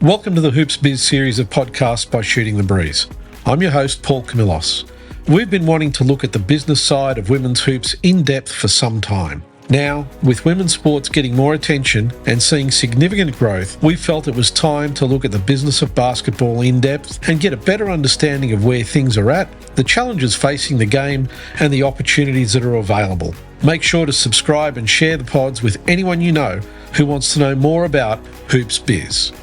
Welcome to the Hoops Biz series of podcasts by Shooting the Breeze. I'm your host, Paul Camillos. We've been wanting to look at the business side of women's hoops in depth for some time. Now, with women's sports getting more attention and seeing significant growth, we felt it was time to look at the business of basketball in depth and get a better understanding of where things are at, the challenges facing the game, and the opportunities that are available. Make sure to subscribe and share the pods with anyone you know who wants to know more about Hoops Biz.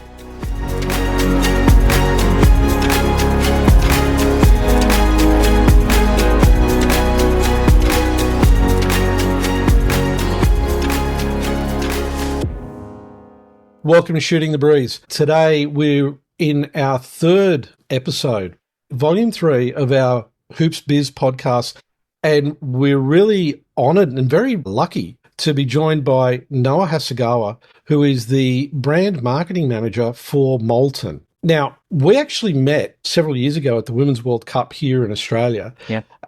Welcome to Shooting the Breeze. Today we're in our third episode, volume 3 of our Hoops Biz podcast, and we're really honoured and very lucky to be joined by Noa Hasegawa, who is the brand marketing manager for Molten. Now, we actually met several years ago at the Women's World Cup here in Australia,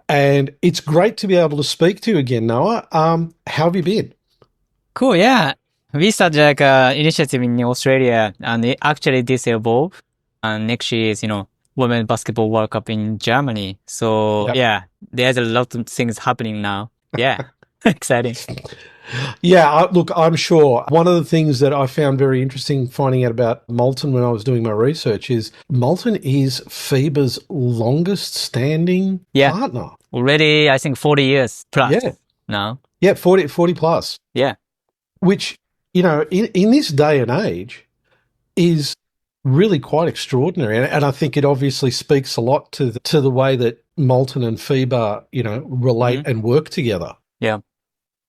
and it's great to be able to speak to you again, Noa. How have you been? Cool, yeah. We started like an initiative in Australia, and actually this evolved. And next year is, Women's Basketball World Cup in Germany. So, yeah, there's a lot of things happening now. Yeah, exciting. Yeah, look, I'm sure. One of the things that I found very interesting finding out about Molten when I was doing my research is Molten is FIBA's longest standing partner. Already, I think 40 years plus now. Yeah, 40 plus. Yeah. Which, in this day and age is really quite extraordinary. And I think it obviously speaks a lot to the way that Molten and FIBA, relate and work together. Yeah.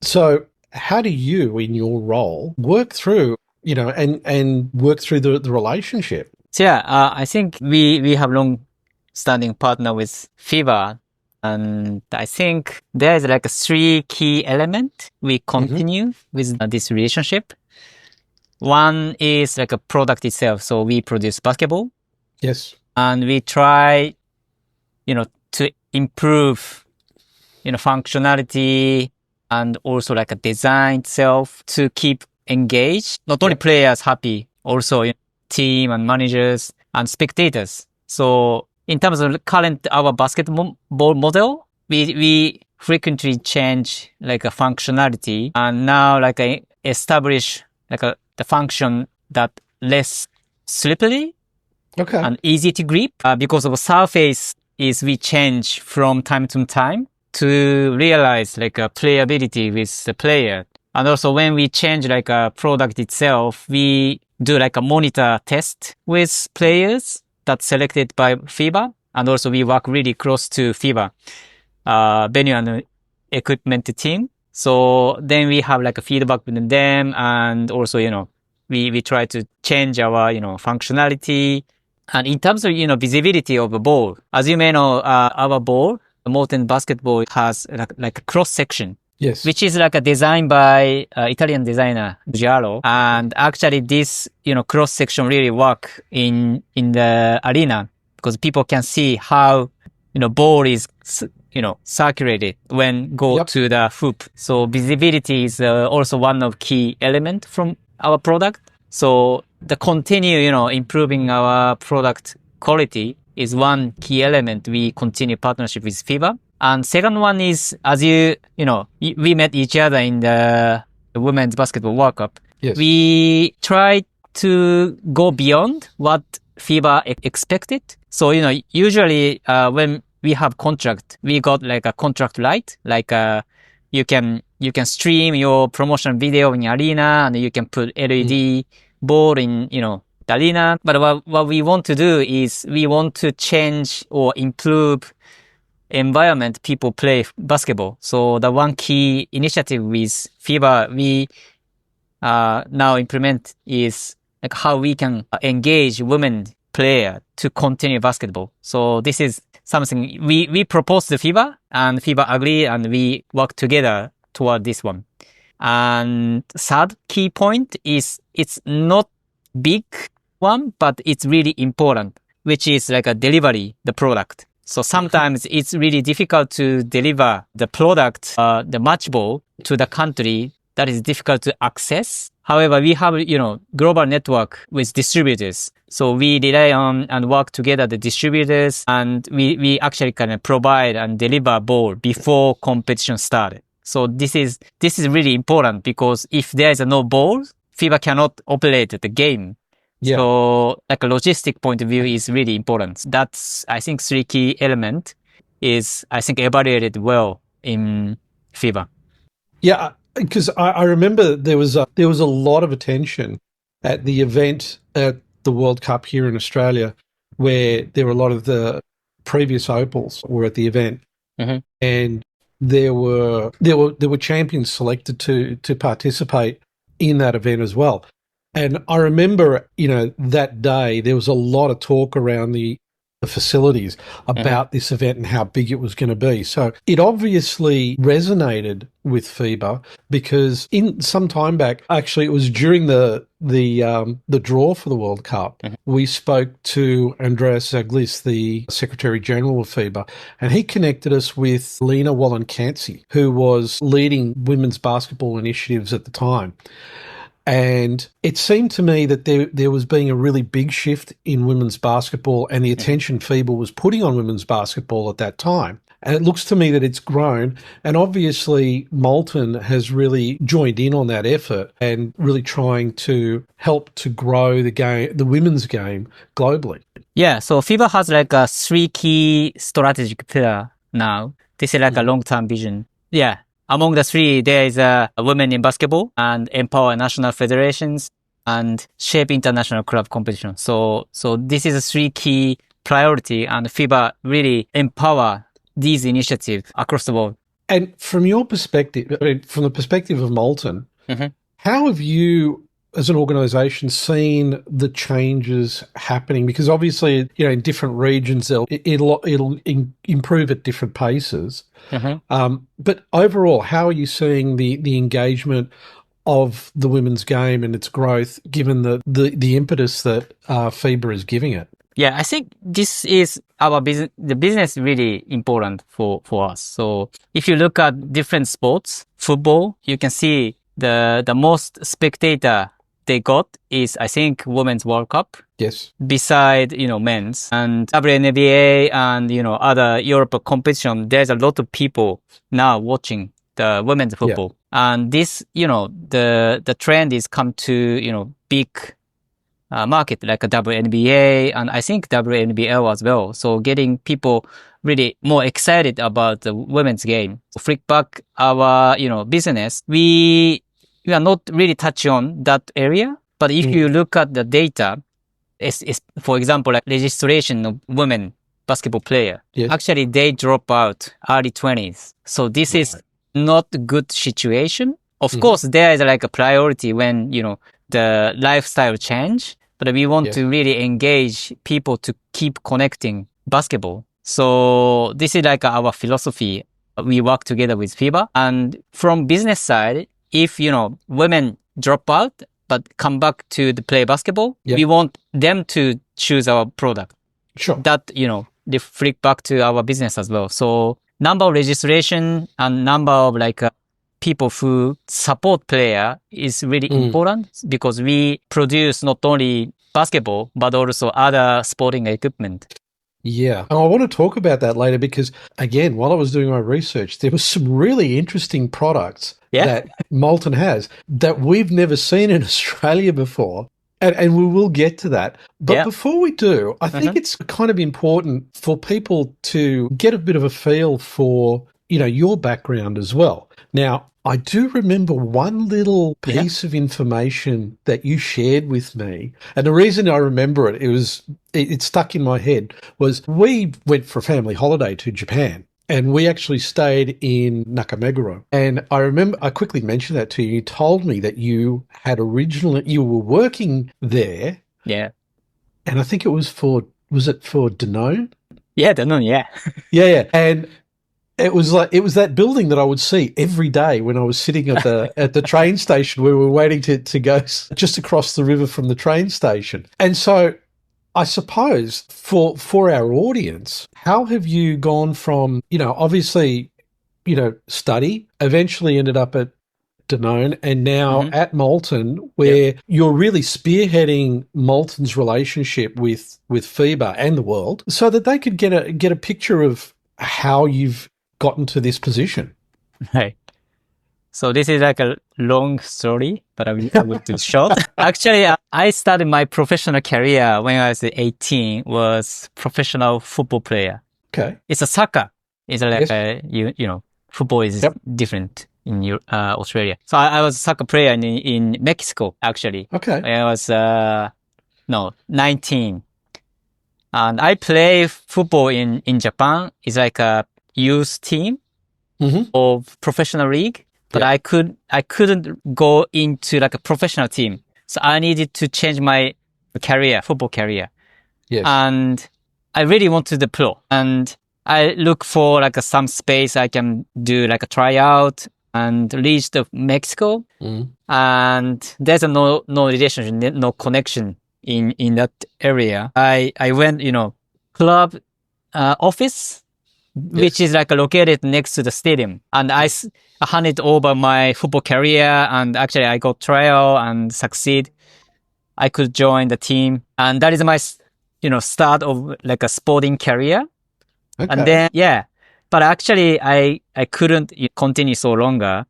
So how do you, in your role, work through, and work through the relationship? So I think we have long-standing partner with FIBA, and I think there is like 3 key elements we continue with this relationship. One is like a product itself. So we produce basketball. Yes. And we try, to improve, functionality and also like a design itself to keep engaged. Not only players happy, also team and managers and spectators. So in terms of current our basketball model, we frequently change like a functionality and now like establish like the function that less slippery and easy to grip because of surface is we change from time to time to realize like a playability with the player. And also when we change like a product itself, we do like a monitor test with players that's selected by FIBA. And also we work really close to FIBA, venue and equipment team. So then we have like a feedback with them and also, we try to change our, functionality. And in terms of, visibility of the ball, as you may know, our ball, the Molten basketball has like a cross section. Yes. Which is like a design by Italian designer Giallo. And actually this, cross section really work in the arena because people can see how, ball is, circulated when go to the hoop. So visibility is also one of key element from our product. So the continue, improving our product quality is one key element. We continue partnership with FIBA. And second one is, as we met each other in the Women's Basketball World Cup. Yes. We try to go beyond what FIBA expected. So, usually when we have contract, we got like a contract right, like you can stream your promotion video in arena and you can put LED ball in, the arena. But what we want to do is we want to change or improve environment people play basketball. So the one key initiative with FIBA we now implement is like how we can engage women player to continue basketball. So this is something we proposed to FIBA and FIBA agreed and we work together toward this one. And third key point is it's not big one, but it's really important, which is like a delivery, the product. So sometimes it's really difficult to deliver the product, the match ball to the country that is difficult to access. However, we have, global network with distributors. So we rely on and work together the distributors, and we actually kind of provide and deliver ball before competition started. So this is really important, because if there is no ball, FIBA cannot operate the game. Yeah. So like a logistic point of view is really important. That's, I think, three key element is, I think, evaluated well in FIBA. Yeah, because I remember there was a lot of attention at the event at the World Cup here in Australia, where there were a lot of the previous opals were at the event, and there were champions selected to participate in that event as well. And I remember, that day there was a lot of talk around the facilities about this event and how big it was going to be. So it obviously resonated with FIBA, because in some time back, actually it was during the draw for the World Cup, we spoke to Andreas Zaglis, the Secretary General of FIBA, and he connected us with Lena Wallenkansi, who was leading women's basketball initiatives at the time. And it seemed to me that there was being a really big shift in women's basketball and the attention FIBA was putting on women's basketball at that time. And it looks to me that it's grown. And obviously, Molten has really joined in on that effort and really trying to help to grow the women's game globally. Yeah, so FIBA has like a three key strategic pillar now. This is like a long-term vision. Yeah. Among the three, there is women in basketball and empower national federations and shape international club competition. So this is a three key priority, and FIBA really empower these initiatives across the world. And from your perspective, from the perspective of Molten, how have you, as an organisation, seen the changes happening? Because obviously, in different regions, it'll improve at different paces. But overall, how are you seeing the engagement of the women's game and its growth, given the impetus that FIBA is giving it? Yeah, I think this is our business. The business is really important for us. So if you look at different sports, football, you can see the most spectator they got is, I think, Women's World Cup. Yes. Beside, men's and WNBA and, other Europe competition, there's a lot of people now watching the women's football. Yeah. And this, the trend is come to, big market like a WNBA and I think WNBL as well. So getting people really more excited about the women's game. Flick back our, business, we are not really touching on that area. But if you look at the data, it's for example, like registration of women basketball player, actually they drop out early 20s. So this is not a good situation. Of course, there is like a priority when, the lifestyle change, but we want to really engage people to keep connecting basketball. So this is like our philosophy. We work together with FIBA, and from business side, if, women drop out, but come back to the play basketball, we want them to choose our product. Sure. That, they flick back to our business as well. So number of registration and number of people who support player is really important, because we produce not only basketball, but also other sporting equipment. Yeah. And I want to talk about that later, because again, while I was doing my research, there was some really interesting products that Molten has that we've never seen in Australia before. And we will get to that. But before we do, I think it's kind of important for people to get a bit of a feel for, your background as well. Now, I do remember one little piece of information that you shared with me. And the reason I remember it stuck in my head, was we went for a family holiday to Japan. And we actually stayed in Nakameguro. And I remember, I quickly mentioned that to you. You told me that you were working there. Yeah. And I think was it for Danone? Yeah, Danone, yeah. Yeah. And it was that building that I would see every day when I was sitting at the train station where we were waiting to go just across the river from the train station. And so I suppose for our audience, how have you gone from, obviously, study, eventually ended up at Danone, and now Mhm. at Molten, where you're really spearheading Molten's relationship with FIBA and the world, so that they could get a picture of how you've gotten to this position. Right. So this is like a long story, but I will do short. Actually, I started my professional career when I was 18, was professional football player. Okay. It's a soccer. It's like Yes. you know, football is Yep. different in Australia. So I was a soccer player in Mexico, actually. Okay. When I was, 19. And I play football in Japan. It's like a youth team Mm-hmm. of professional league, but Yeah. I couldn't go into like a professional team. So I needed to change my career, football career. Yes. And I really wanted the pro. And I look for like some space I can do like a tryout and reach to Mexico. Mm. And there's no relationship, no connection in that area. I went, club office, which is like located next to the stadium. And I handed over my football career, and actually I got trial and succeed. I could join the team, and that is my, start of like a sporting career. Okay. And then, but actually I couldn't continue so longer.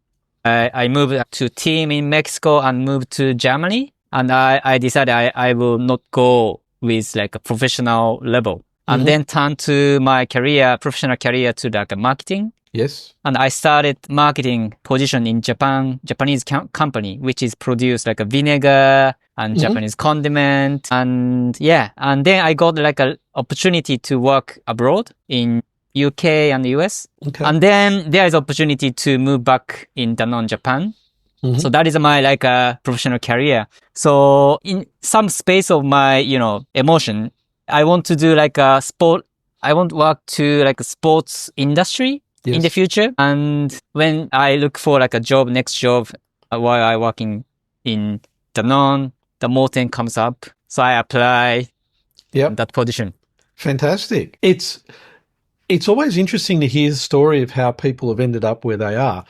I moved to team in Mexico and moved to Germany. And I decided I will not go with like a professional level. And then turn to my professional career to like a marketing. Yes. And I started marketing position in Japanese company, which is produced like a vinegar and Japanese condiment. And and then I got like an opportunity to work abroad in UK and the US. Okay. And then there is opportunity to move back in Danone, Japan. So that is my like professional career. So in some space of my, emotion, I want to do like a sport. I want to work to like a sports industry in the future. And when I look for like a next job, while I working in Danone, the Molten comes up. So I apply that position. Fantastic. It's always interesting to hear the story of how people have ended up where they are.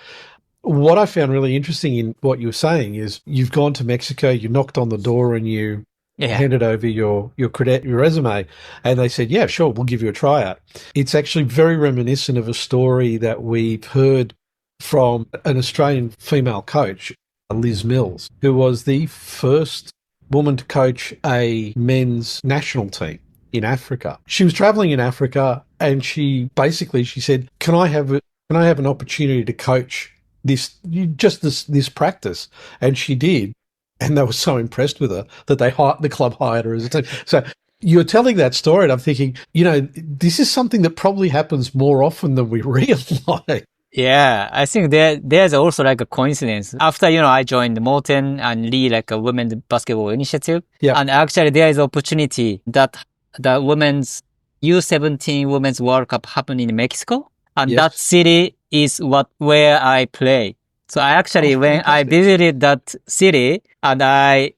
What I found really interesting in what you were saying is you've gone to Mexico, you knocked on the door and you handed over your resume, and they said, yeah, sure, we'll give you a tryout. It's actually very reminiscent of a story that we've heard from an Australian female coach, Liz Mills, who was the first woman to coach a men's national team in Africa. She was traveling in Africa, and she said, can I have an opportunity to coach this practice? And she did. And they were so impressed with her that the club hired her as a team. So you're telling that story, and I'm thinking, this is something that probably happens more often than we realize. Yeah, I think there's also like a coincidence. After, I joined Molten and lead like a women's basketball initiative. Yeah. And actually there is opportunity that the women's U17 Women's World Cup happened in Mexico. And that city is where I play. So I actually, when I visited that city and I,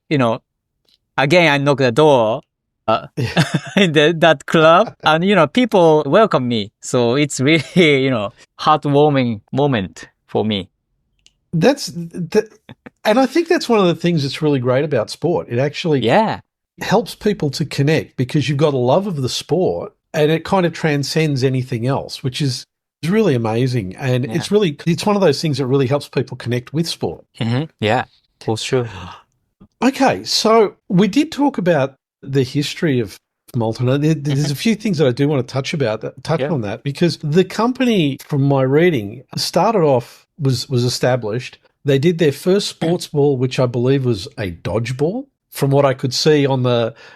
again, I knocked the door in that club and, people welcome me. So it's really, heartwarming moment for me. And I think that's one of the things that's really great about sport. It actually helps people to connect because you've got a love of the sport and it kind of transcends anything else, which is really amazing. And it's one of those things that really helps people connect with sport. Mm-hmm. Yeah, for sure. Okay, so we did talk about the history of Molten. There's a few things that I do want to touch on that, because the company, from my reading, started off, was established. They did their first sports ball, which I believe was a dodgeball, from what I could see and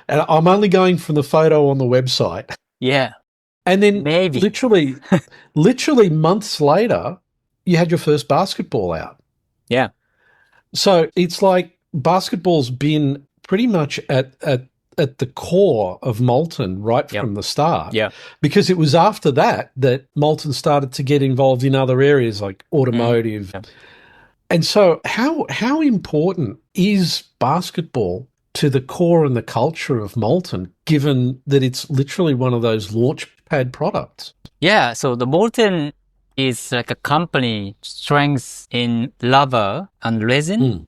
I'm only going from the photo on the website. Yeah. And then maybe literally months later, you had your first basketball out. Yeah. So it's like basketball's been pretty much at the core of Molten right from the start. Yeah. Because it was after that Molten started to get involved in other areas like automotive. Yeah. And so how important is basketball to the core and the culture of Molten, given that it's literally one of those launch pad products? Yeah. So the Molten is like a company strength in rubber and resin.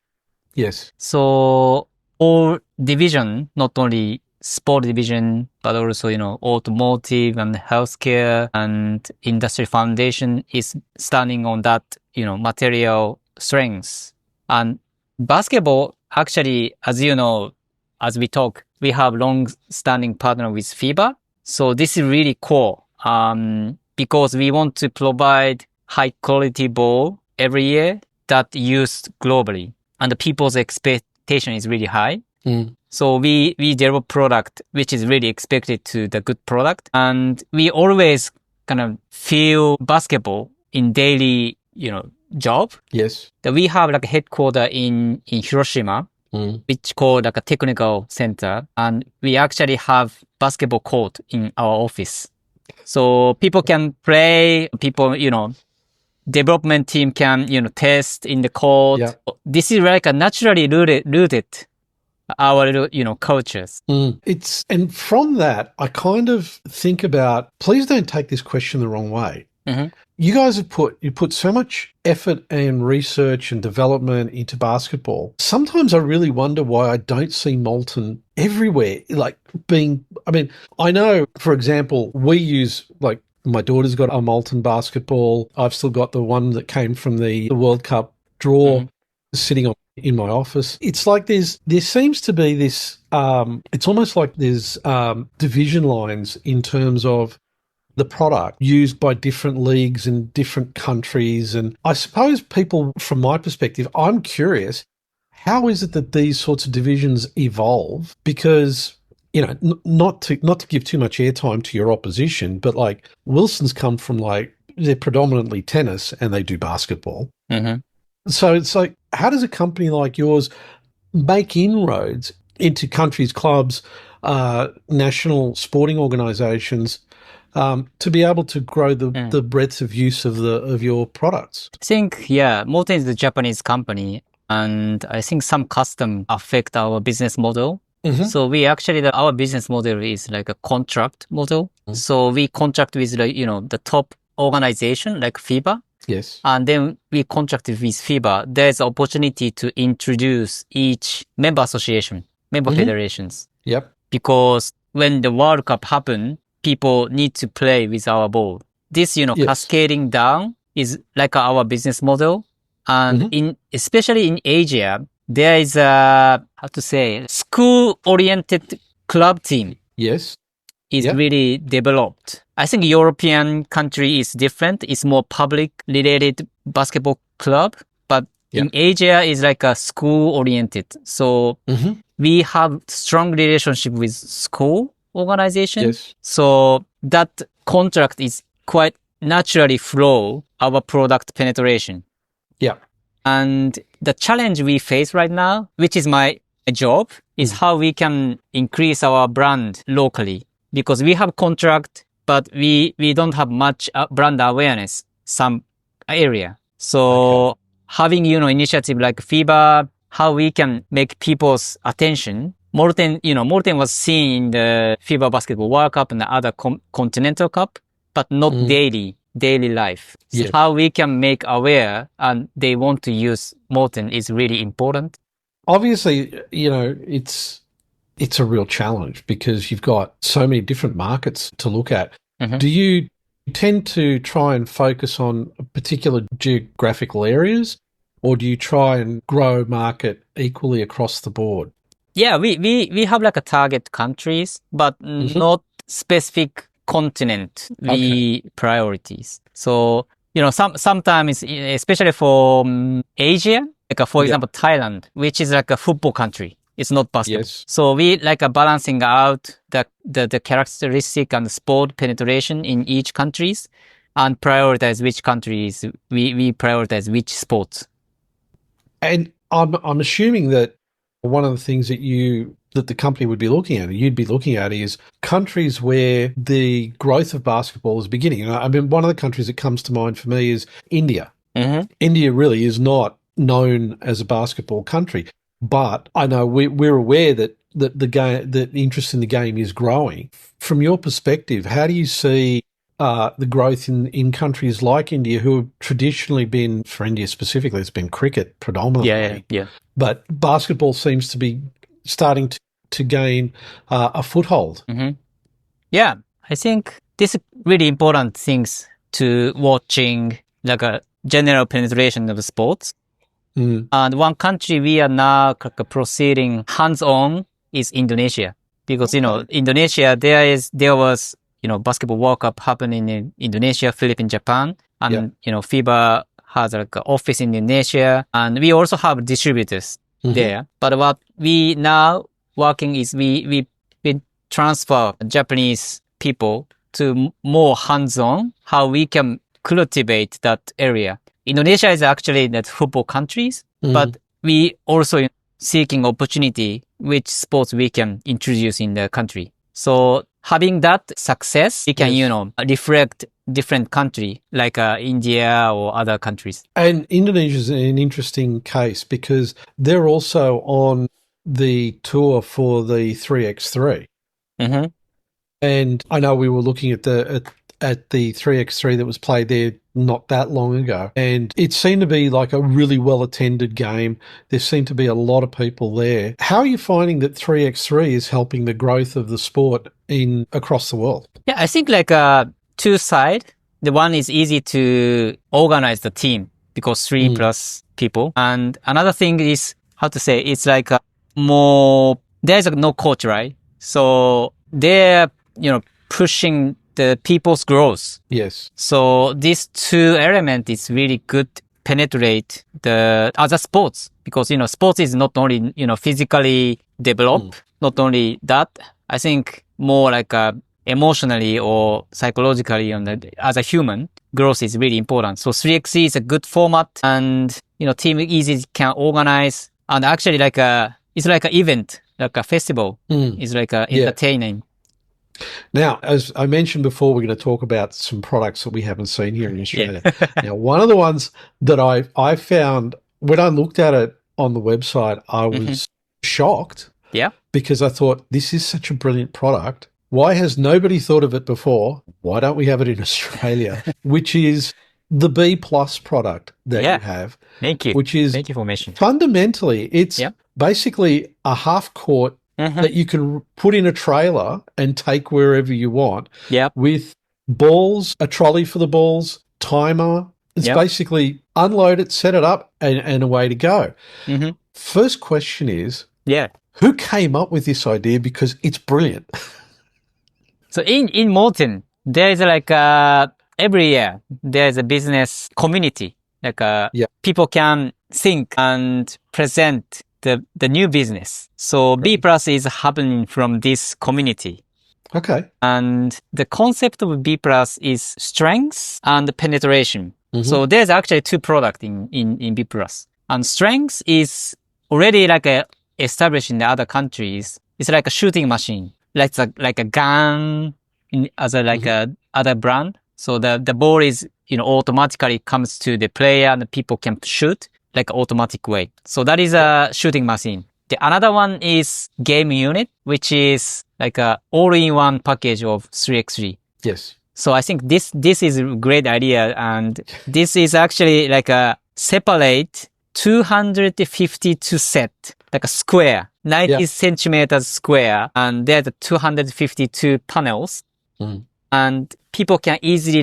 Yes. So all division, not only sport division, but also, automotive and healthcare and industry foundation is standing on that, material strengths. And basketball, actually, as you know, as we talk, we have long-standing partner with FIBA. So this is really core, because we want to provide high quality ball every year that used globally. And the people's expectation is really high. So we develop product which is really expected to the good product. And we always kind of feel basketball in daily, job. Yes. That we have like a headquarter in Hiroshima, which called like a technical center. And we actually have basketball court in our office. So people can play, development team can, test in the court. Yeah. This is like a naturally rooted our, cultures. And from that, I kind of think about, please don't take this question the wrong way. You guys have put so much effort and research and development into basketball. Sometimes I really wonder why I don't see Molten everywhere. I know, for example, we use, like, my daughter's got a Molten basketball. I've still got the one that came from the World Cup draw sitting in my office. It's like there seems to be this, it's almost like there's division lines in terms of the product used by different leagues in different countries. And I suppose people, from my perspective, I'm curious, how is it that these sorts of divisions evolve? Because, not to give too much airtime to your opposition, but like Wilson's come from they're predominantly tennis and they do basketball. So it's like, how does a company like yours make inroads into countries, clubs, national sporting organizations, to be able to grow the breadth of use of your products? I think, Molten is the Japanese company, and I think some custom affect our business model. So we actually, our business model is like a contract model. So we contract with the top organization like FIBA. Yes. And then we contracted with FIBA. There's opportunity to introduce each member association, member federations. Yep. Because when the World Cup happened, people need to play with our ball. This, cascading down is like our business model. And especially in Asia, there is a, school-oriented club team. Yes. Is really developed. I think European country is different. It's more public-related basketball club. But in Asia, is like a school-oriented. So we have strong relationship with school organization. Yes. So that contract is quite naturally flow our product penetration. Yeah. And the challenge we face right now, which is my job, is how we can increase our brand locally. Because we have contract, but we don't have much brand awareness, some area. So having, initiative like FIBA, how we can make people's attention. Molten was seen in the FIBA Basketball World Cup and the other Continental Cup, but not daily life. So how we can make aware and they want to use Molten is really important. Obviously, it's a real challenge because you've got so many different markets to look at. Do you tend to try and focus on particular geographical areas, or do you try and grow market equally across the board? Yeah, we have like a target countries, but not specific continent priorities. So, sometimes, especially for Asia, like for example, Thailand, which is like a football country. It's not basketball. Yes. So we like a balancing out the characteristic and sport penetration in each countries and prioritize which countries we prioritize which sports. And I'm assuming that one of the things that the company would be looking at, you'd be looking at, is countries where the growth of basketball is beginning. I mean, one of the countries that comes to mind for me is India. India really is not known as a basketball country. But I know we're aware that the interest in the game is growing. From your perspective, how do you see the growth in countries like India, who have traditionally been, for India specifically, it's been cricket predominantly. Yeah. But basketball seems to be starting to gain a foothold. Mm-hmm. Yeah, I think this is really important things to watching like a general penetration of sports. And one country we are now proceeding hands-on is Indonesia. Because, Indonesia, there was, basketball World Cup happening in Indonesia, Philippines, Japan. And, FIBA has like an office in Indonesia. And we also have distributors there. But what we now working is we transfer Japanese people to more hands-on, how we can cultivate that area. Indonesia is actually that football countries, but we also seeking opportunity which sports we can introduce in the country. So having that success, we can, reflect different country like India or other countries. And Indonesia is an interesting case because they're also on the tour for the 3x3. Mm-hmm. And I know we were looking at the 3x3 that was played there not that long ago, and it seemed to be like a really well-attended game. There seemed to be a lot of people there. How are you finding that 3x3 is helping the growth of the sport across the world? Yeah, I think like two sides. The one is easy to organize the team because 3 plus people. And another thing is, it's like there's no coach, right? So they're, pushing the people's growth. Yes. So these two elements is really good penetrate the other sports because, sports is not only, physically developed, not only that, I think more like emotionally or psychologically as a human, growth is really important. So 3x3 is a good format and, team easy can organize and actually it's like an event, like a festival. It's like entertaining. Now, as I mentioned before, we're going to talk about some products that we haven't seen here in Australia. Now, one of the ones that I found when I looked at it on the website, I was shocked. Yeah. Because I thought, this is such a brilliant product. Why has nobody thought of it before? Why don't we have it in Australia? Which is the B Plus product that you have. Thank you. Thank you for mentioning. Fundamentally, it's basically a half court that you can put in a trailer and take wherever you want. Yeah. With balls, a trolley for the balls, timer. It's basically unload it, set it up, and away to go. First question is, who came up with this idea? Because it's brilliant. So in Molten, there's like every year there's a business community. Like people can think and present the new business. So B Plus is happening from this community. Okay. And the concept of B Plus is strength and penetration. So there's actually two products in B Plus. And strength is already like established in the other countries. It's like a shooting machine, like a gun as a other brand. So the ball is automatically comes to the player and the people can shoot like automatic way. So that is a shooting machine. The another one is game unit, which is like a all-in-one package of 3x3. Yes. So I think this is a great idea, and this is actually like a separate 252 set, like a square, 90 centimeters square, and there's 252 panels, and people can easily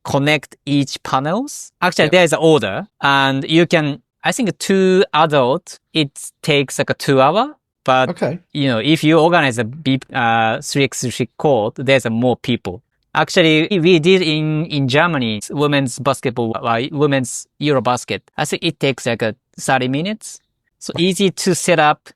connect each panels. Actually, there's an order, and you can. I think 2 adult, it takes like 2 hours. But if you organize a 3x3 court, there's more people. Actually, we did in Germany, women's basketball, women's Eurobasket. I think it takes 30 minutes. So easy to set up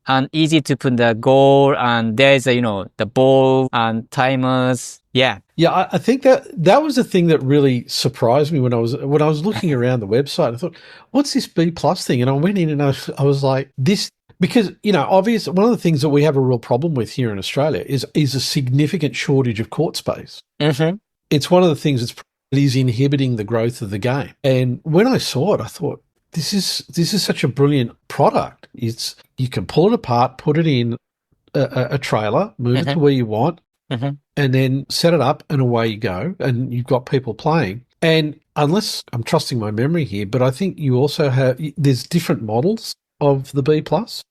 and easy to put the goal, and there's the ball and timers. Yeah. Yeah, I think that was the thing that really surprised me when I was looking around the website. I thought, what's this B Plus thing? And I went in and I was like, this, because, obviously one of the things that we have a real problem with here in Australia is a significant shortage of court space. It's one of the things that is inhibiting the growth of the game. And when I saw it, I thought, this is such a brilliant product. You can pull it apart, put it in a trailer, move it to where you want, Mhm. and then set it up and away you go, and you've got people playing. And unless I'm trusting my memory here, but I think you also there's different models of the B plus,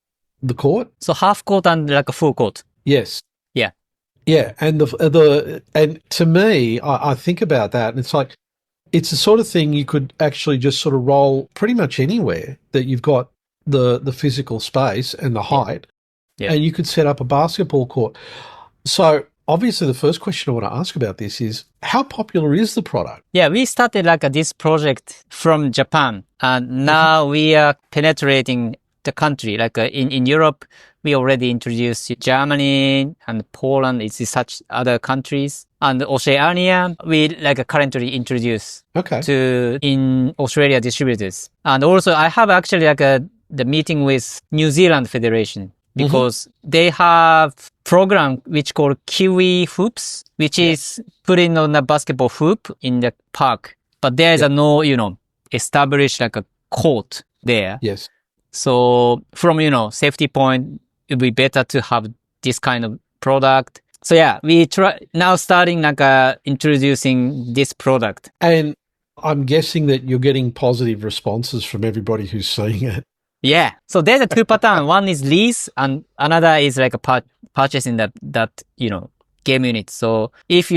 the court. So half court and like a full court. Yes. Yeah. Yeah. And and to me, I think about that, and it's like, it's the sort of thing you could actually just sort of roll pretty much anywhere that you've got the physical space and the height, and you could set up a basketball court. So obviously the first question I want to ask about this is, how popular is the product? Yeah, we started like this project from Japan, and now we are penetrating the country. Like in Europe, we already introduced Germany and Poland. It's such other countries, and Oceania we like currently introduce to in Australia distributors. And also I have actually like the meeting with New Zealand Federation, because they have program which called Kiwi Hoops, which is putting on a basketball hoop in the park, but there is no, established like a court there. Yes. So from, safety point, it would be better to have this kind of product. So yeah, we try now starting like introducing this product. And I'm guessing that you're getting positive responses from everybody who's seeing it. Yeah. So there's a two pattern. One is lease and another is like a purchasing that game unit. So if,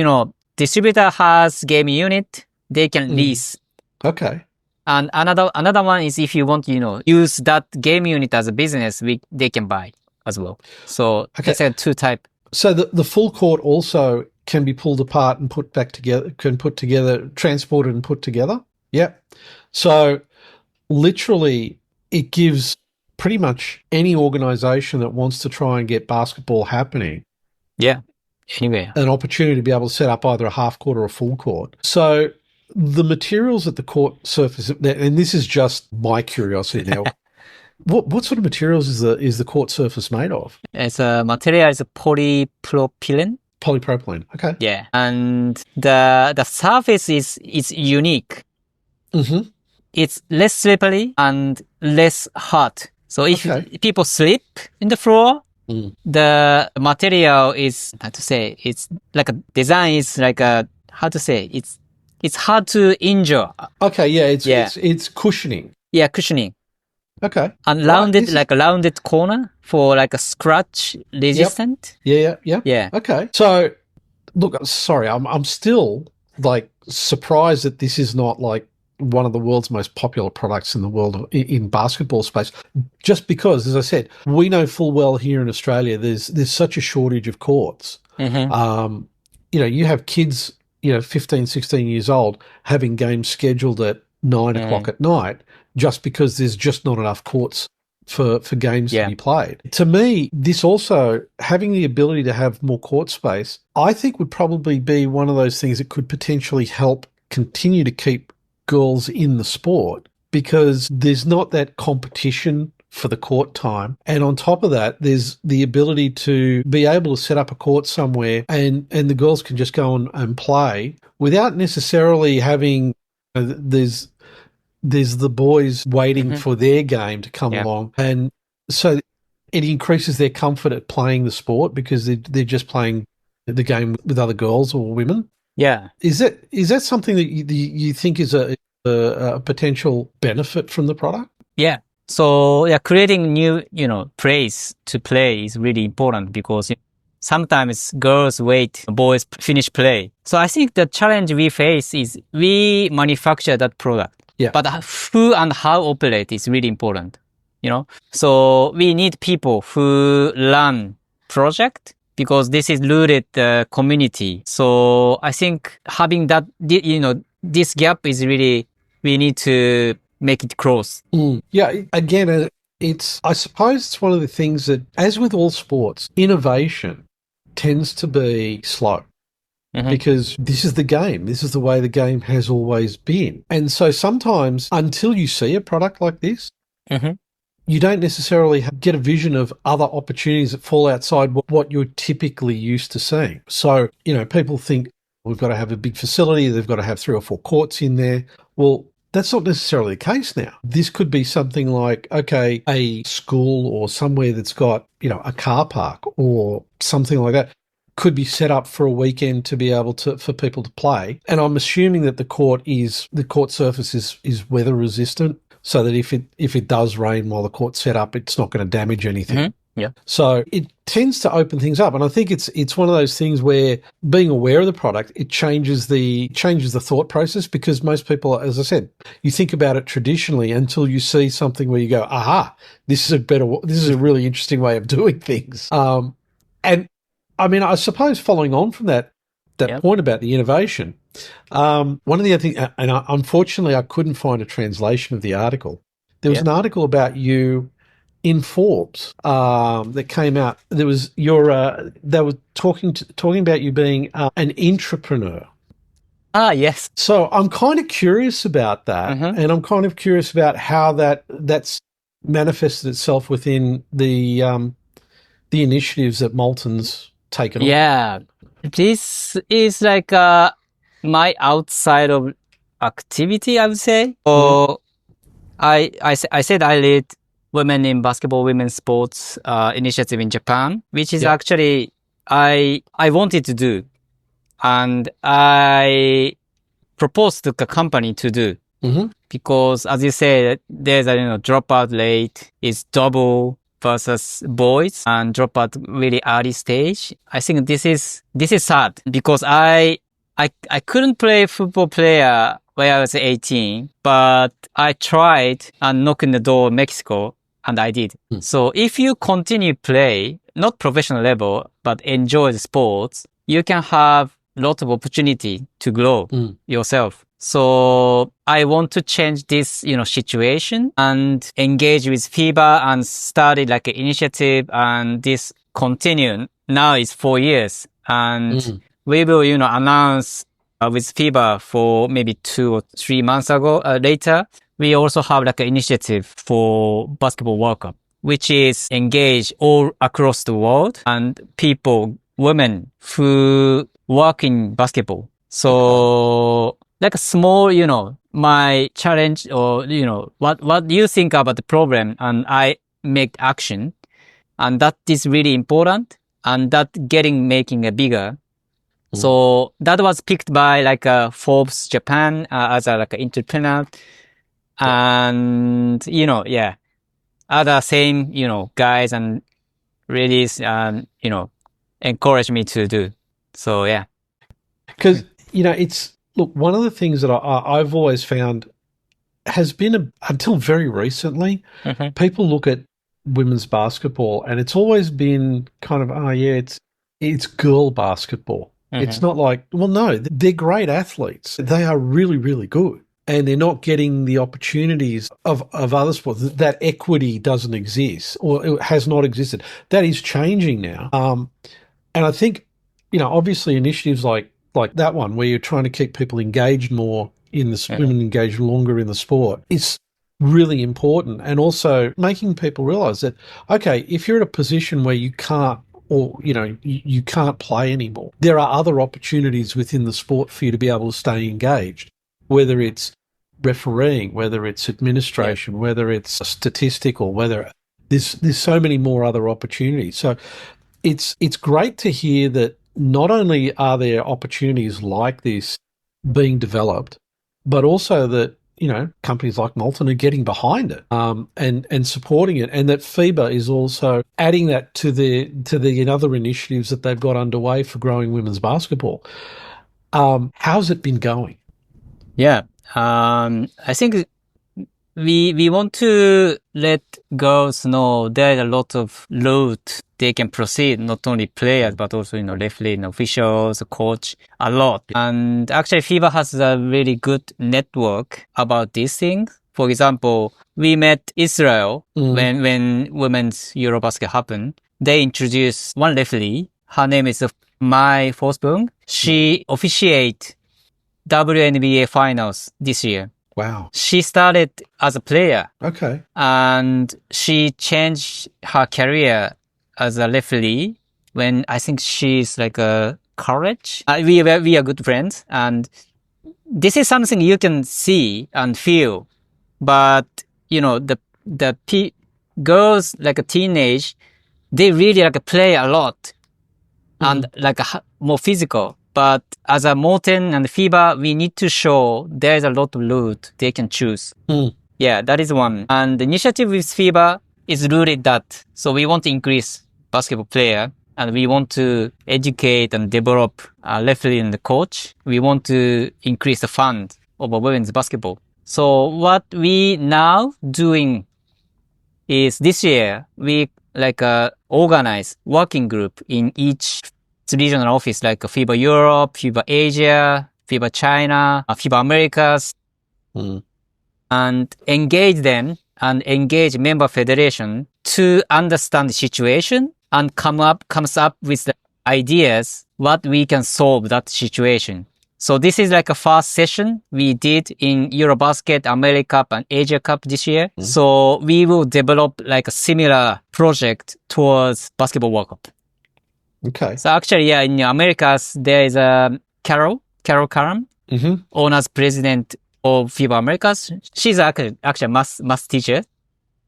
distributor has game unit, they can lease. Okay. And another one is if you want, use that game unit as a business, they can buy as well. So it's a two type. So the full court also can be pulled apart and put back together, transported and put together. Yeah. So literally it gives pretty much any organization that wants to try and get basketball happening. Yeah. Anyway, an opportunity to be able to set up either a half court or a full court. So the materials at the court surface, and this is just my curiosity now, what sort of materials is the court surface made of? It's a material is polypropylene. Polypropylene. Okay. Yeah, and the surface is unique. Mm-hmm. It's less slippery and less hard. So if people slip in the floor, the material is it's like a design is like it's hard to injure. Okay, yeah, it's cushioning. Yeah, cushioning. Okay. And rounded like a rounded corner for like a scratch resistant. Yep. Yeah. Okay. So look, sorry, I'm still like surprised that this is not like one of the world's most popular products in the world in basketball space, just because, as I said, we know full well here in Australia there's such a shortage of courts. Mm-hmm. You have kids, 15, 16 years old having games scheduled at 9 o'clock at night just because there's just not enough courts for games to be played. To me, this also, having the ability to have more court space, I think would probably be one of those things that could potentially help continue to keep girls in the sport, because there's not that competition for the court time. And on top of that, there's the ability to be able to set up a court somewhere and the girls can just go and play without necessarily having, there's the boys waiting for their game to come along. And so it increases their comfort at playing the sport because they're just playing the game with other girls or women. Yeah. Is that something that you think is a potential benefit from the product? Yeah. So creating new, place to play is really important because sometimes girls wait, boys finish play. So I think the challenge we face is we manufacture that product. Yeah. But who and how operate is really important, So we need people who run project because this is rooted community. So I think having that, this gap is really, we need to make it close. Yeah. Again, I suppose it's one of the things that, as with all sports, innovation tends to be slow. Mm-hmm. Because this is the game. This is the way the game has always been. And so sometimes until you see a product like this, you don't necessarily get a vision of other opportunities that fall outside what you're typically used to seeing. So, people think we've got to have a big facility. They've got to have 3 or 4 courts in there. Well, that's not necessarily the case now. This could be something like, a school or somewhere that's got, a car park or something like that. could be set up for a weekend to be able to for people to play. And I'm assuming that the court surface is weather resistant, so that if it does rain while the court's set up, it's not going to damage anything. Mm-hmm. Yeah. So it tends to open things up, and I think it's one of those things where being aware of the product, it changes the thought process, because most people, as I said, you think about it traditionally until you see something where you go, aha, this is a really interesting way of doing things. And I mean, I suppose following on from that point about the innovation, one of the other things, and unfortunately I couldn't find a translation of the article. There was an article about you in Forbes that came out. There was they were talking about you being an intrapreneur. Yes. So I'm kind of curious about that, and I'm kind of curious about how that's manifested itself within the initiatives that Molten's taken on. Yeah, this is like my outside of activity, I would say. So I said I lead Women in Basketball, Women's Sports initiative in Japan, which is actually I wanted to do, and I proposed to the company to do, because as you say, there's a dropout rate is double versus boys, and dropout really early stage. I think this is sad, because I couldn't play football player when I was 18, but I tried and knocked on the door of Mexico, and I did. So if you continue play, not professional level, but enjoy the sports, you can have a lot of opportunity to grow yourself. So I want to change this, situation and engage with FIBA and started like an initiative, and this continue. Now it's 4 years, and we will, announce with FIBA for maybe 2 or 3 months later. We also have like an initiative for Basketball World Cup, which is engage all across the world and people, women who work in basketball. So like a small, my challenge, or, what you think about the problem, and I make action, and that is really important, and that making it bigger. So that was picked by like Forbes Japan as a like an entrepreneur. And, other same, guys and ladies, encourage me to do. So, yeah. Because, look, one of the things that I've always found has been, until very recently, people look at women's basketball and it's always been kind of, it's girl basketball. It's not like, well, no, they're great athletes. They are really, really good. And they're not getting the opportunities of other sports. That equity doesn't exist, or it has not existed. That is changing now. And I think, obviously initiatives like that one, where you're trying to keep people engaged more in the women engaged longer in the sport, is really important. And also making people realize that, okay, if you're at a position where you can't, or, you can't play anymore, there are other opportunities within the sport for you to be able to stay engaged, whether it's refereeing, whether it's administration, whether it's statistical, whether there's so many more other opportunities. So it's great to hear that not only are there opportunities like this being developed, but also that, companies like Molten are getting behind it and supporting it, and that FIBA is also adding that to the other initiatives that they've got underway for growing women's basketball. How's it been going? Yeah. I think we want to let girls know there's a lot of route they can proceed, not only players, but also, referee, officials, coach, a lot. And actually FIBA has a really good network about these things. For example, we met Israel when Women's Eurobasket happened. They introduced one referee. Her name is Mai Forsberg. She officiated WNBA finals this year. Wow. She started as a player. Okay. And she changed her career as a referee when I think she's like a college. We are good friends, and this is something you can see and feel. But, the girls like a teenage, they really like play a lot. and like more physical. But as a Molten and FIBA, we need to show there's a lot of route they can choose. Yeah, that is one. And the initiative with FIBA is rooted that. So we want to increase basketball player and we want to educate and develop a referee and the coach. We want to increase the fund of women's basketball. So what we now doing is this year, we organize working group in each regional office, like FIBA Europe, FIBA Asia, FIBA China, FIBA Americas, and engage them and engage member federation to understand the situation and comes up with the ideas what we can solve that situation. So this is like a first session we did in Eurobasket, America Cup, and Asia Cup this year. So we will develop like a similar project towards Basketball World Cup. Okay. So actually, yeah, in Americas, there is a Carol Karam, owner's president of FIBA Americas. She's actually a math teacher.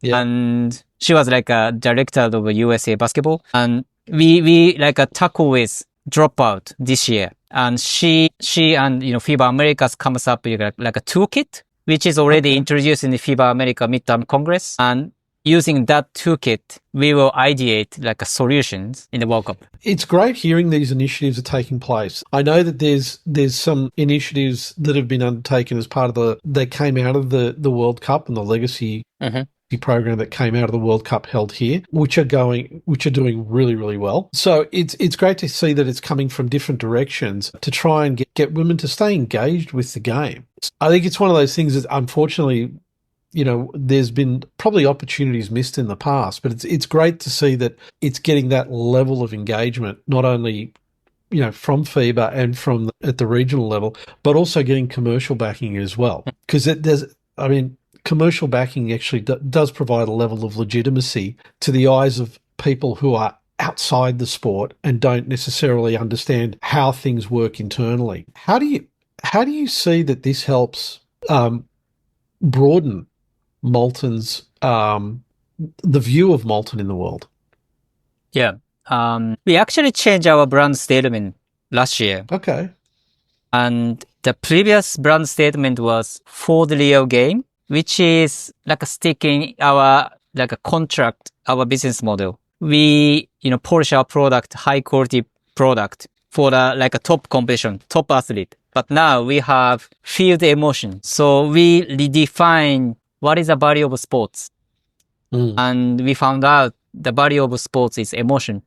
Yeah. And she was like a director of USA Basketball. And we like a tackle with dropout this year. And she and, FIBA Americas comes up with like a toolkit, which is already introduced in the FIBA America Midterm Congress. And using that toolkit, we will ideate like solutions in the World Cup. It's great hearing these initiatives are taking place. I know that there's some initiatives that have been undertaken as part of that came out of the World Cup and the legacy program that came out of the World Cup held here, which are doing really, really well. So it's great to see that it's coming from different directions to try and get women to stay engaged with the game. I think it's one of those things that unfortunately, there's been probably opportunities missed in the past, but it's great to see that it's getting that level of engagement, not only, from FIBA and from at the regional level, but also getting commercial backing as well. Because commercial backing actually does provide a level of legitimacy to the eyes of people who are outside the sport and don't necessarily understand how things work internally. How do you see that this helps broaden Molten's the view of Molten in the world? Yeah. We actually changed our brand statement last year. Okay. And the previous brand statement was for the real game, which is like sticking our contract, our business model. We, polish our product, high quality product for a top competition, top athlete. But now we have feel the emotion. So we redefine what is the value of sports. And we found out the value of sports is emotion.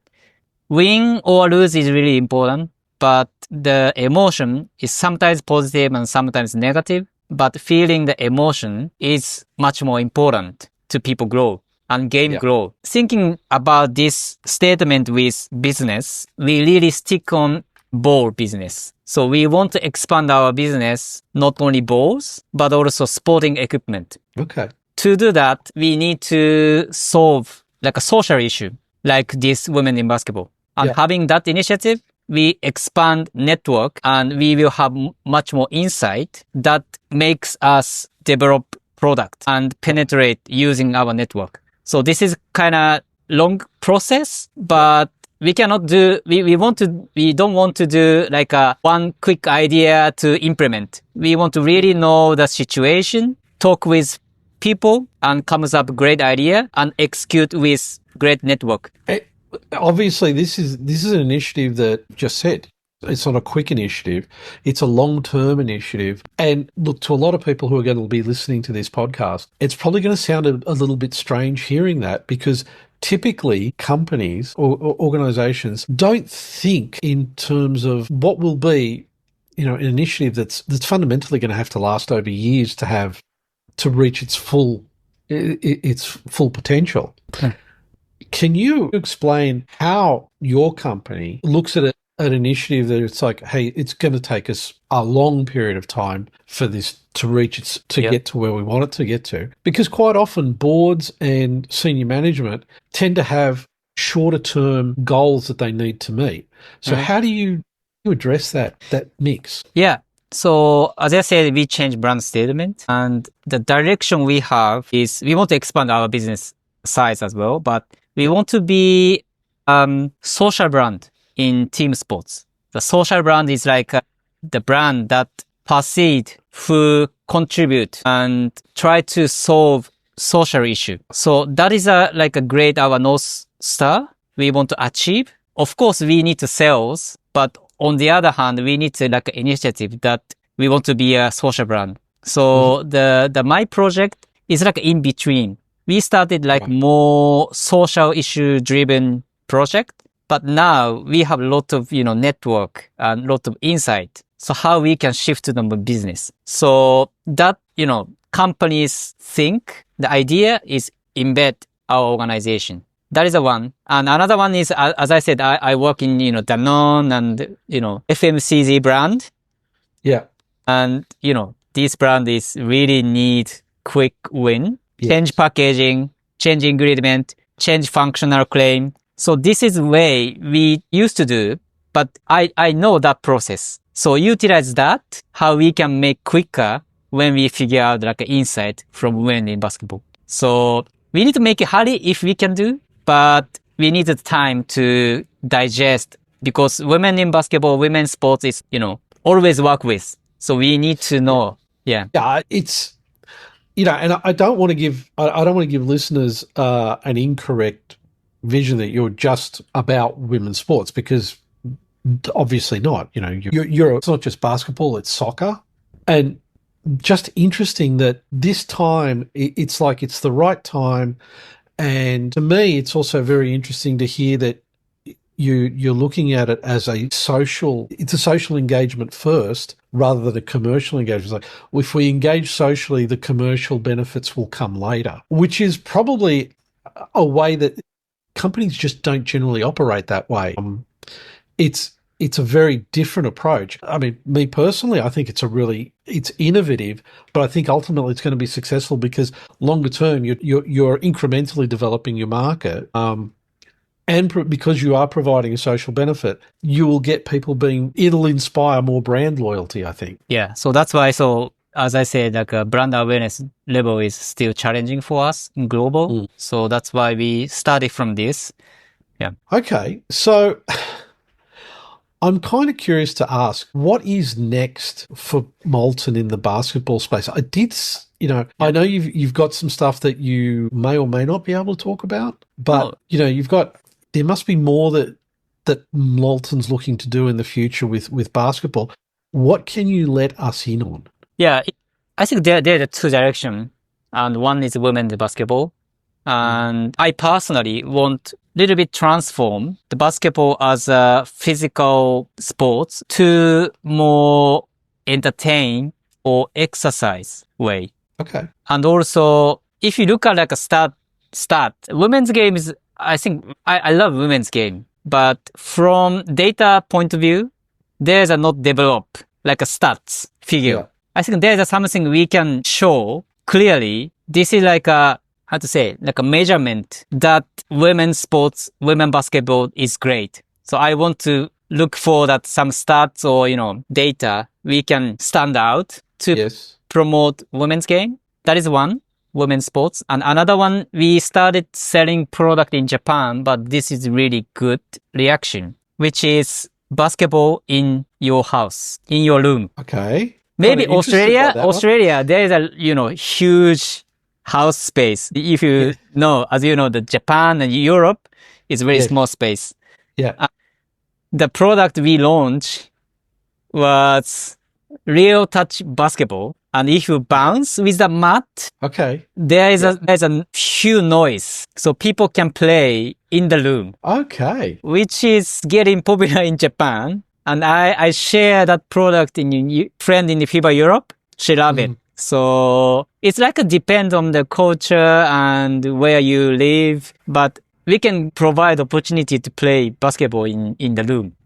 Win or lose is really important, but the emotion is sometimes positive and sometimes negative. But feeling the emotion is much more important to people grow and game grow. Thinking about this statement with business, we really stick on ball business. So we want to expand our business, not only balls, but also sporting equipment. Okay. To do that, we need to solve like a social issue, like this women in basketball. And having that initiative, we expand network and we will have much more insight that makes us develop product and penetrate using our network. So this is kind of long process, but we cannot do, we don't want to do like a one quick idea to implement. We want to really know the situation, talk with people and comes up great idea and execute with great network. Obviously, this is an initiative that just said it's not a quick initiative. It's a long-term initiative. And look, to a lot of people who are going to be listening to this podcast, it's probably going to sound a little bit strange hearing that because typically companies or organizations don't think in terms of what will be, an initiative that's fundamentally going to have to last over years to reach its full potential. Okay. Can you explain how your company looks at an initiative that it's like, hey, it's going to take us a long period of time for this to reach get to where we want it to get to? Because quite often boards and senior management tend to have shorter term goals that they need to meet. So how do you address that mix? Yeah. So as I said, we changed brand statement and the direction we have is we want to expand our business size as well, but we want to be social brand. in team sports. The social brand is like the brand that perceive who contribute and try to solve social issue. So that is like a great our North Star we want to achieve. Of course, we need to sales, but on the other hand, we need to like an initiative that we want to be a social brand. So the my project is like in between. We started like more social issue driven project, but now we have a lot of, network and a lot of insight. So how we can shift to the business. So that, companies think the idea is embed our organization. That is the one. And another one is, as I said, I work in, Danone and, FMCG brand. Yeah. And, this brand is really need quick win, change packaging, change ingredient, change functional claim. So this is the way we used to do, but I know that process. So utilize that, how we can make quicker when we figure out like an insight from women in basketball. So we need to make it hurry if we can do, but we need the time to digest because women in basketball, women's sports is, always work with. So we need to know. Yeah. Yeah. It's, and I don't want to give listeners an incorrect vision that you're just about women's sports because obviously not. It's not just basketball, it's soccer. And just interesting that this time it's like it's the right time. And to me, it's also very interesting to hear that you're looking at it as it's a social engagement first rather than a commercial engagement. It's like, well, if we engage socially, the commercial benefits will come later, which is probably a way that companies just don't generally operate that way. It's a very different approach. I mean, me personally, I think it's innovative, but I think ultimately it's going to be successful because longer term, you're incrementally developing your market. And because you are providing a social benefit, you will get people it'll inspire more brand loyalty, I think. Yeah. So that's why, as I said, like brand awareness level is still challenging for us in global. So that's why we started from this. Yeah. Okay. So I'm kind of curious to ask, what is next for Molten in the basketball space? I know you've got some stuff that you may or may not be able to talk about, but there must be more that Molten's looking to do in the future with basketball. What can you let us in on? Yeah, I think there are two directions, and one is women's basketball, and I personally want little bit transform the basketball as a physical sports to more entertain or exercise way. Okay. And also, if you look at like a stat, women's game is, I think, I love women's game, but from data point of view, there's a not develop like a stats figure. Yeah. I think there's something we can show clearly. This is like a measurement that women's sports, women basketball is great. So I want to look for that some stats or, data we can stand out to promote women's game. That is one, women's sports. And another one, we started selling product in Japan, but this is really good reaction, which is basketball in your house, in your room. Okay. Maybe Australia, there is a, huge house space. If you know, as you know, the Japan and Europe is very small space. Yeah. The product we launched was real touch basketball. And if you bounce with the mat, there's a huge noise. So people can play in the room. Okay. Which is getting popular in Japan. And I share that product in friend in the FIBA Europe. She love it. So it's like a depend on the culture and where you live, but we can provide opportunity to play basketball in the room.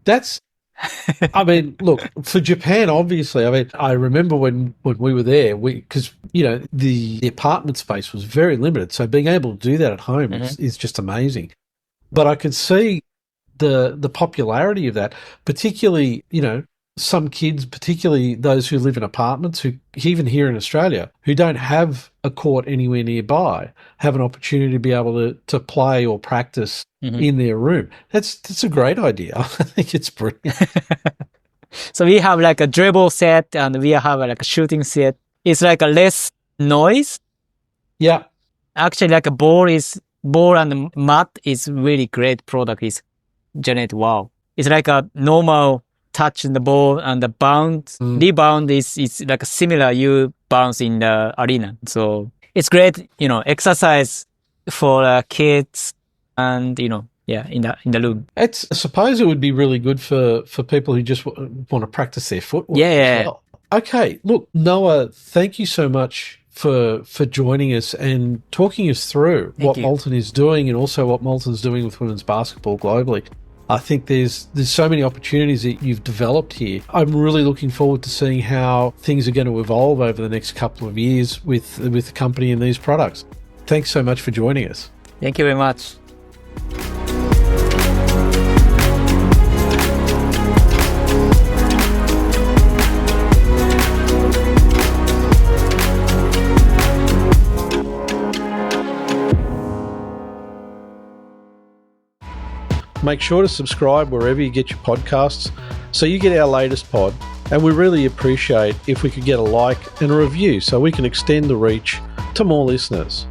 I mean, look, for Japan, obviously, I remember when we were there, because, the apartment space was very limited. So being able to do that at home is just amazing. But I could see the popularity of that, particularly, some kids, particularly those who live in apartments, who even here in Australia, who don't have a court anywhere nearby, have an opportunity to be able to play or practice in their room. That's a great idea. I think it's brilliant. So we have like a dribble set and we have like a shooting set. It's like a less noise. Yeah. Actually, like a ball and mat is really great product. Is generate wow. It's like a normal touch in the ball and the rebound is like a similar you bounce in the arena. So it's great, exercise for kids and in the room. I suppose it would be really good for people who just want to practice their footwork. Yeah. As well. Okay, look, Noah, thank you so much for joining us and talking us through what Molten is doing and also what Molten's doing with women's basketball globally. I think there's so many opportunities that you've developed here. I'm really looking forward to seeing how things are going to evolve over the next couple of years with the company and these products. Thanks so much for joining us. Thank you very much. Make sure to subscribe wherever you get your podcasts so you get our latest pod. And we really appreciate if we could get a like and a review so we can extend the reach to more listeners.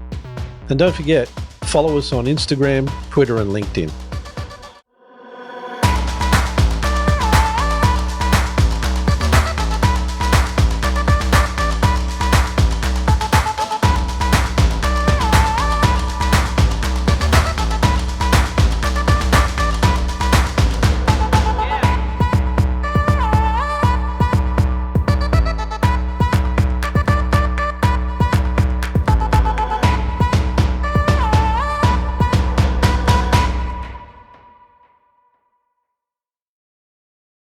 And don't forget, follow us on Instagram, Twitter and LinkedIn.